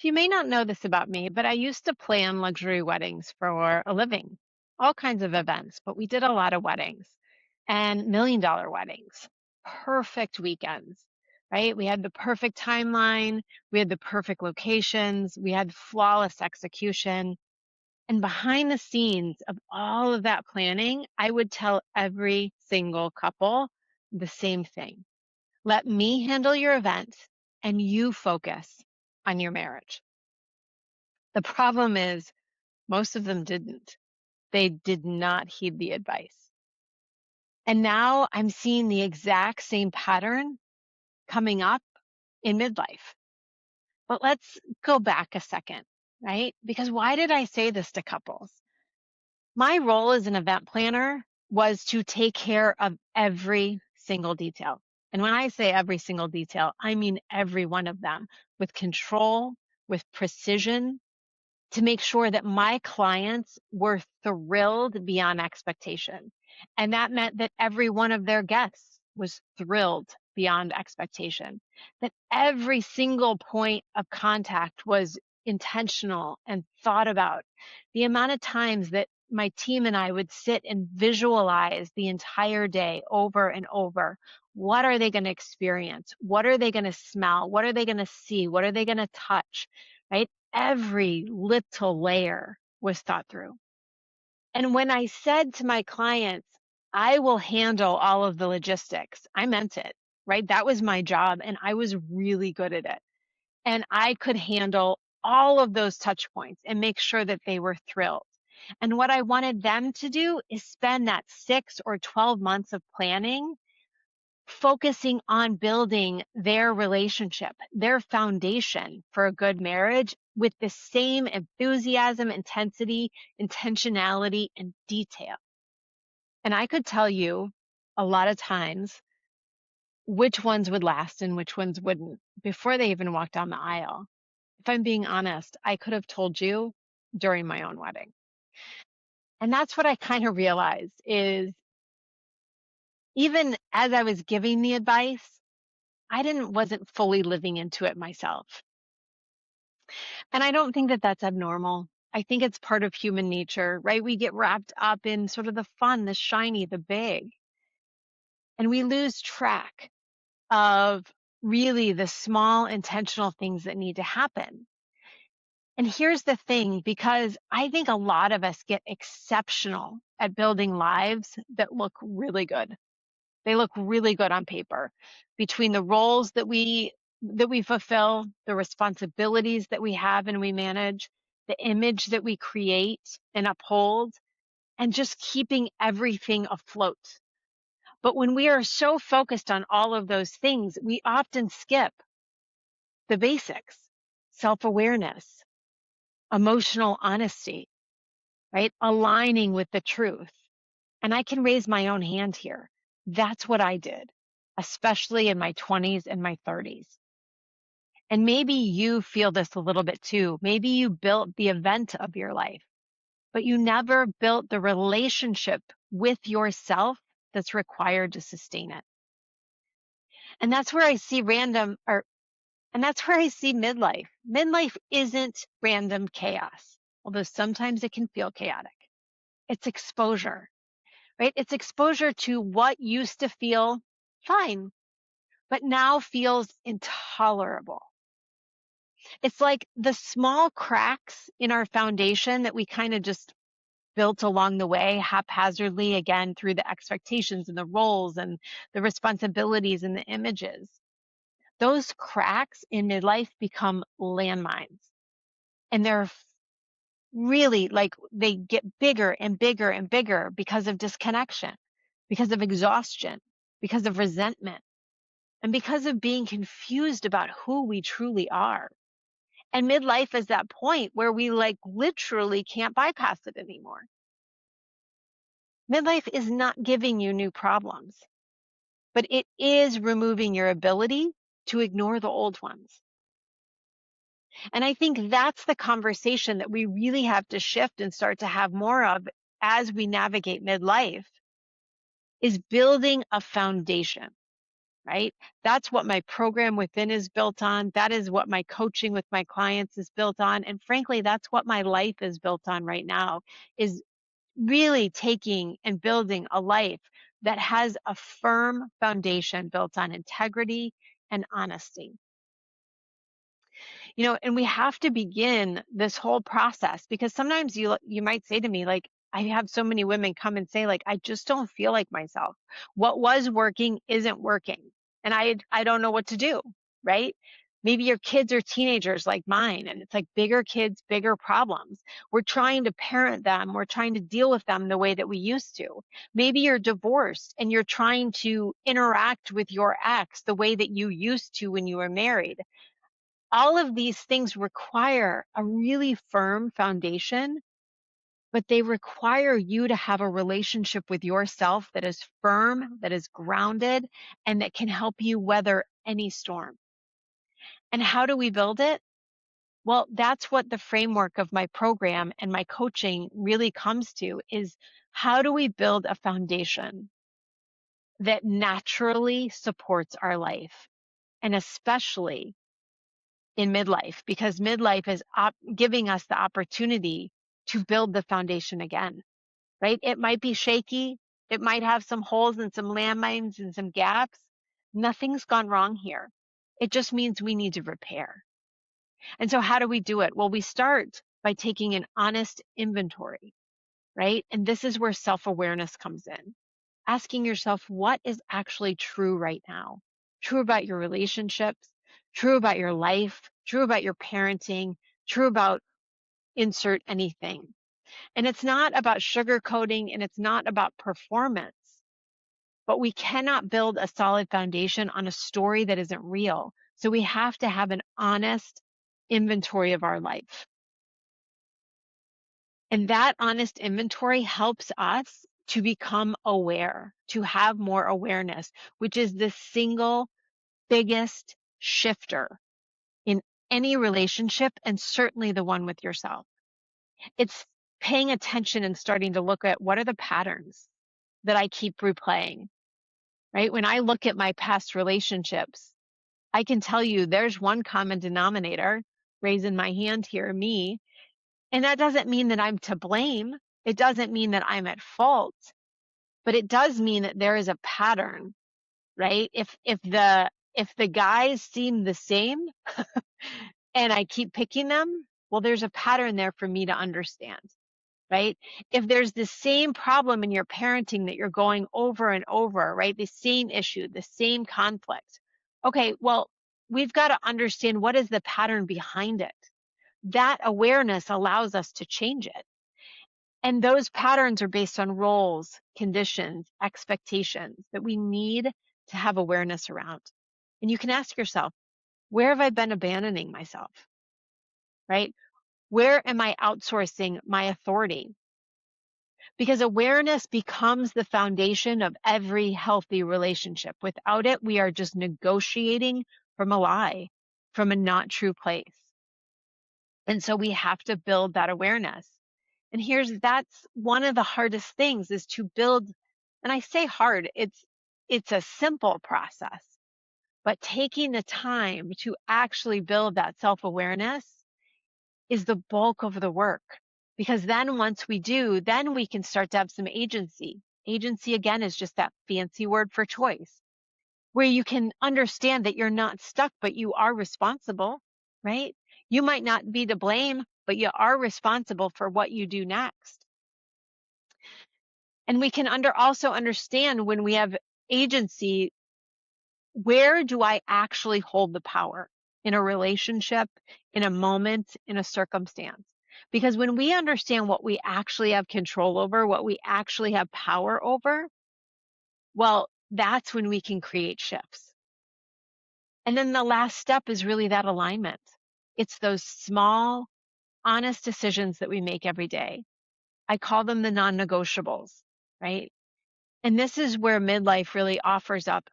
So you may not know this about me, but I used to plan luxury weddings for a living, all kinds of events, but we did a lot of weddings and $1 million weddings, perfect weekends, right? We had the perfect timeline, we had the perfect locations, we had flawless execution. And behind the scenes of all of that planning, I would tell every single couple the same thing. Let me handle your event and you focus on your marriage. The problem is most of them didn't. They did not heed the advice. And now I'm seeing the exact same pattern coming up in midlife. But let's go back a second, right? Because why did I say this to couples? My role as an event planner was to take care of every single detail. And when I say every single detail, I mean every one of them with control, with precision, to make sure that my clients were thrilled beyond expectation. And that meant that every one of their guests was thrilled beyond expectation, that every single point of contact was intentional and thought about. The amount of times that my team and I would sit and visualize the entire day over and over. What are they going to experience? What are they going to smell? What are they going to see? What are they going to touch? Right? Every little layer was thought through. And when I said to my clients, I will handle all of the logistics, I meant it, right? That was my job and I was really good at it. And I could handle all of those touch points and make sure that they were thrilled. And what I wanted them to do is spend that 6 or 12 months of planning focusing on building their relationship, their foundation for a good marriage with the same enthusiasm, intensity, intentionality, and detail. And I could tell you a lot of times which ones would last and which ones wouldn't before they even walked down the aisle. If I'm being honest, I could have told you during my own wedding. And that's what I kind of realized is even as I was giving the advice, wasn't fully living into it myself. And I don't think that that's abnormal. I think it's part of human nature, right? We get wrapped up in sort of the fun, the shiny, the big, and we lose track of really the small intentional things that need to happen. And here's the thing, because I think a lot of us get exceptional at building lives that look really good. They look really good on paper between the roles that we fulfill, the responsibilities that we have and we manage, the image that we create and uphold, and just keeping everything afloat. But when we are so focused on all of those things, we often skip the basics, self-awareness, emotional honesty, right? Aligning with the truth. And I can raise my own hand here. That's what I did, especially in my 20s and my 30s. And maybe you feel this a little bit too. Maybe you built the event of your life, but you never built the relationship with yourself that's required to sustain it. And that's where I see that's where I see midlife. Midlife isn't random chaos, although sometimes it can feel chaotic. It's exposure, right? It's exposure to what used to feel fine, but now feels intolerable. It's like the small cracks in our foundation that we kind of just built along the way haphazardly, again, through the expectations and the roles and the responsibilities and the images. Those cracks in midlife become landmines. And they're really like they get bigger and bigger and bigger because of disconnection, because of exhaustion, because of resentment, and because of being confused about who we truly are. And midlife is that point where we like literally can't bypass it anymore. Midlife is not giving you new problems, but it is removing your ability to ignore the old ones. And I think that's the conversation that we really have to shift and start to have more of as we navigate midlife, is building a foundation. right? That's what my program within is built on. That is what my coaching with my clients is built on. And frankly, that's what my life is built on right now, is really taking and building a life that has a firm foundation built on integrity and honesty. And we have to begin this whole process, because sometimes you might say to me, like, I have so many women come and say, like, I just don't feel like myself. What was working isn't working, and I don't know what to do, right? Maybe your kids are teenagers like mine, and it's like bigger kids, bigger problems. We're trying to parent them, we're trying to deal with them the way that we used to. Maybe you're divorced and you're trying to interact with your ex the way that you used to when you were married. All of these things require a really firm foundation, but they require you to have a relationship with yourself that is firm, that is grounded, and that can help you weather any storm. And how do we build it? Well, that's what the framework of my program and my coaching really comes to, is how do we build a foundation that naturally supports our life, and especially in midlife, because midlife is giving us the opportunity to build the foundation again, right? It might be shaky. It might have some holes and some landmines and some gaps. Nothing's gone wrong here. It just means we need to repair. And so how do we do it? Well, we start by taking an honest inventory, right? And this is where self-awareness comes in. Asking yourself, what is actually true right now? True about your relationships, true about your life, true about your parenting, true about insert anything. And it's not about sugarcoating, and it's not about performance, but we cannot build a solid foundation on a story that isn't real. So we have to have an honest inventory of our life. And that honest inventory helps us to become aware, to have more awareness, which is the single biggest shifter in any relationship, and certainly the one with yourself. It's paying attention and starting to look at, what are the patterns that I keep replaying, right? When I look at my past relationships, I can tell you there's one common denominator, raising my hand here, me. And that doesn't mean that I'm to blame. It doesn't mean that I'm at fault, but it does mean that there is a pattern, right? If the guys seem the same and I keep picking them, well, there's a pattern there for me to understand, right? If there's the same problem in your parenting that you're going over and over, right? The same issue, the same conflict. Okay, well, we've got to understand, what is the pattern behind it. That awareness allows us to change it. And those patterns are based on roles, conditions, expectations that we need to have awareness around. And you can ask yourself, where have I been abandoning myself, right? Where am I outsourcing my authority? Because awareness becomes the foundation of every healthy relationship. Without it, we are just negotiating from a lie, from a not true place. And so we have to build that awareness. And that's one of the hardest things, is to build, and I say hard, it's a simple process, but taking the time to actually build that self-awareness is the bulk of the work. Because then once we do, then we can start to have some agency. Agency, again, is just that fancy word for choice, where you can understand that you're not stuck, but you are responsible, right? You might not be to blame, but you are responsible for what you do next. And we can also understand, when we have agency, where do I actually hold the power in a relationship, in a moment, in a circumstance? Because when we understand what we actually have control over, what we actually have power over, well, that's when we can create shifts. And then the last step is really that alignment. It's those small, honest decisions that we make every day. I call them the non-negotiables, right? And this is where midlife really offers up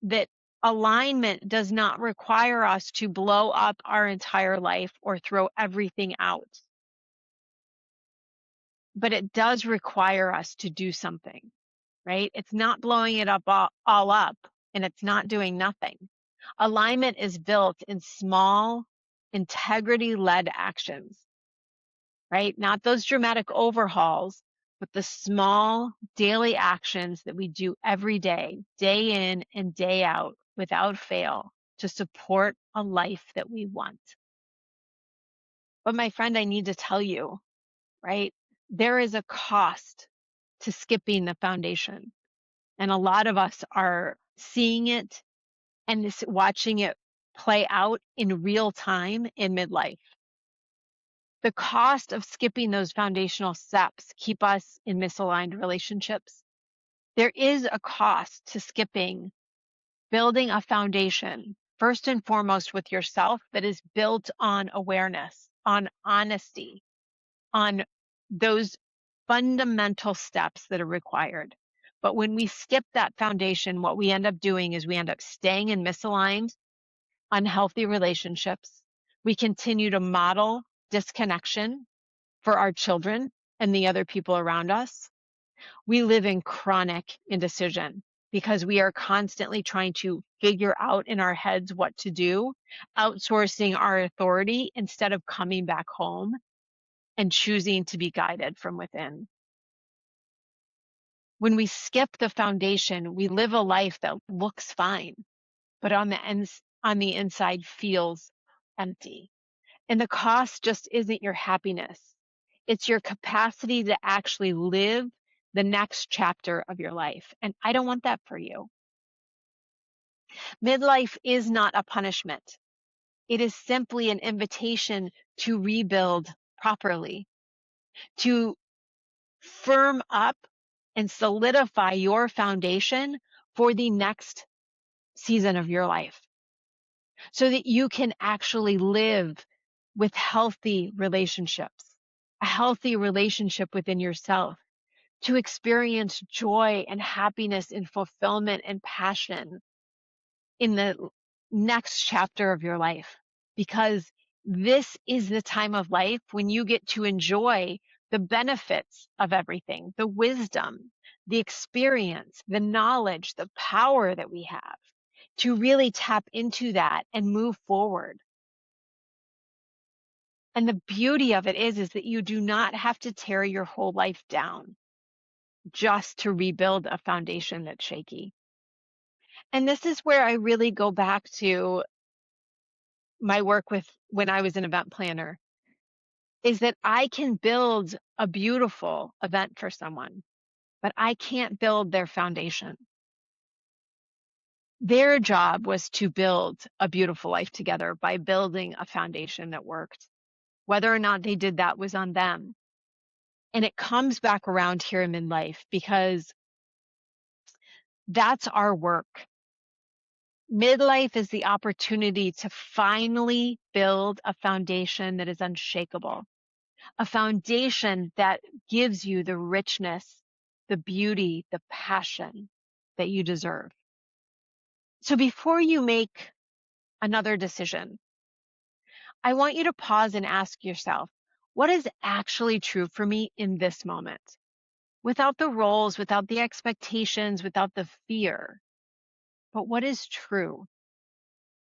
that alignment does not require us to blow up our entire life or throw everything out. But it does require us to do something, right? It's not blowing it up all up. and it's not doing nothing. Alignment is built in small, integrity-led actions, right? Not those dramatic overhauls, but the small daily actions that we do every day, day in and day out, without fail, to support a life that we want. But my friend, I need to tell you, right? There is a cost to skipping the foundation. And a lot of us are seeing it and watching it play out in real time in midlife. The cost of skipping those foundational steps keep us in misaligned relationships. There is a cost to skipping building a foundation, first and foremost with yourself, that is built on awareness, on honesty, on those fundamental steps that are required. But when we skip that foundation, what we end up doing is we end up staying in misaligned, unhealthy relationships. We continue to model disconnection for our children and the other people around us. We live in chronic indecision because we are constantly trying to figure out in our heads what to do, outsourcing our authority instead of coming back home and choosing to be guided from within. When we skip the foundation, we live a life that looks fine, but on the inside feels empty. And the cost just isn't your happiness. It's your capacity to actually live the next chapter of your life. And I don't want that for you. Midlife is not a punishment. It is simply an invitation to rebuild properly, to firm up and solidify your foundation for the next season of your life so that you can actually live with healthy relationships, a healthy relationship within yourself, to experience joy and happiness and fulfillment and passion in the next chapter of your life. Because this is the time of life when you get to enjoy the benefits of everything, the wisdom, the experience, the knowledge, the power that we have to really tap into that and move forward. And the beauty of it is that you do not have to tear your whole life down just to rebuild a foundation that's shaky. And this is where I really go back to my work with when I was an event planner, is that I can build a beautiful event for someone, but I can't build their foundation. Their job was to build a beautiful life together by building a foundation that worked. Whether or not they did that was on them. And it comes back around here in midlife because that's our work. Midlife is the opportunity to finally build a foundation that is unshakable, a foundation that gives you the richness, the beauty, the passion that you deserve. So before you make another decision, I want you to pause and ask yourself, what is actually true for me in this moment? Without the roles, without the expectations, without the fear, but what is true?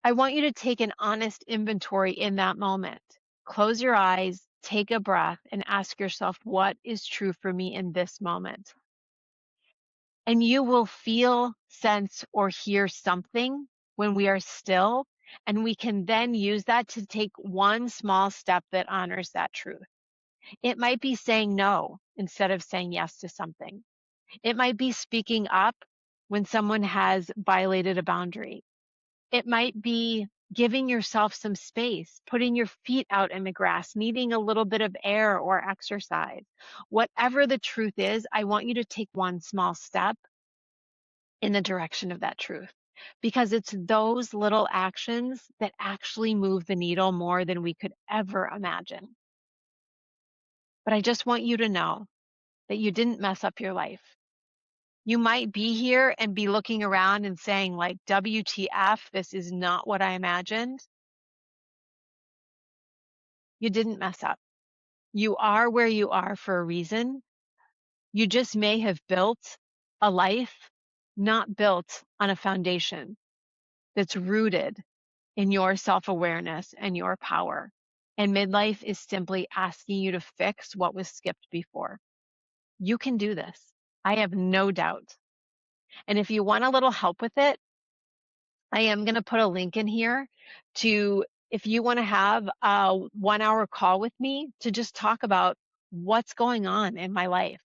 I want you to take an honest inventory in that moment. Close your eyes, take a breath, and ask yourself, what is true for me in this moment? And you will feel, sense, or hear something when we are still, and we can then use that to take one small step that honors that truth. It might be saying no instead of saying yes to something. It might be speaking up when someone has violated a boundary. It might be giving yourself some space, putting your feet out in the grass, needing a little bit of air or exercise. Whatever the truth is, I want you to take one small step in the direction of that truth, because it's those little actions that actually move the needle more than we could ever imagine. But I just want you to know that you didn't mess up your life. You might be here and be looking around and saying, like, WTF, this is not what I imagined. You didn't mess up. You are where you are for a reason. You just may have built a life not built on a foundation that's rooted in your self-awareness and your power. And midlife is simply asking you to fix what was skipped before. You can do this. I have no doubt. And if you want a little help with it, I am going to put a link in here to, if you want to have a 1 hour call with me to just talk about what's going on in my life,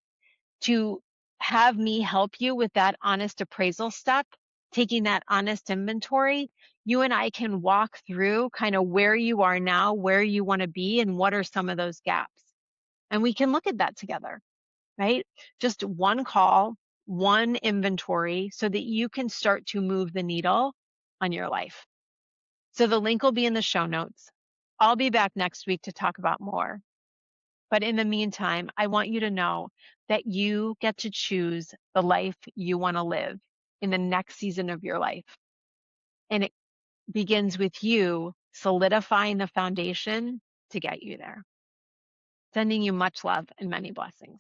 to have me help you with that honest appraisal step, taking that honest inventory. You and I can walk through kind of where you are now, where you want to be, and what are some of those gaps. And we can look at that together, right? Just one call, one inventory, so that you can start to move the needle on your life. So the link will be in the show notes. I'll be back next week to talk about more. But in the meantime, I want you to know that you get to choose the life you want to live in the next season of your life. And it begins with you solidifying the foundation to get you there. Sending you much love and many blessings.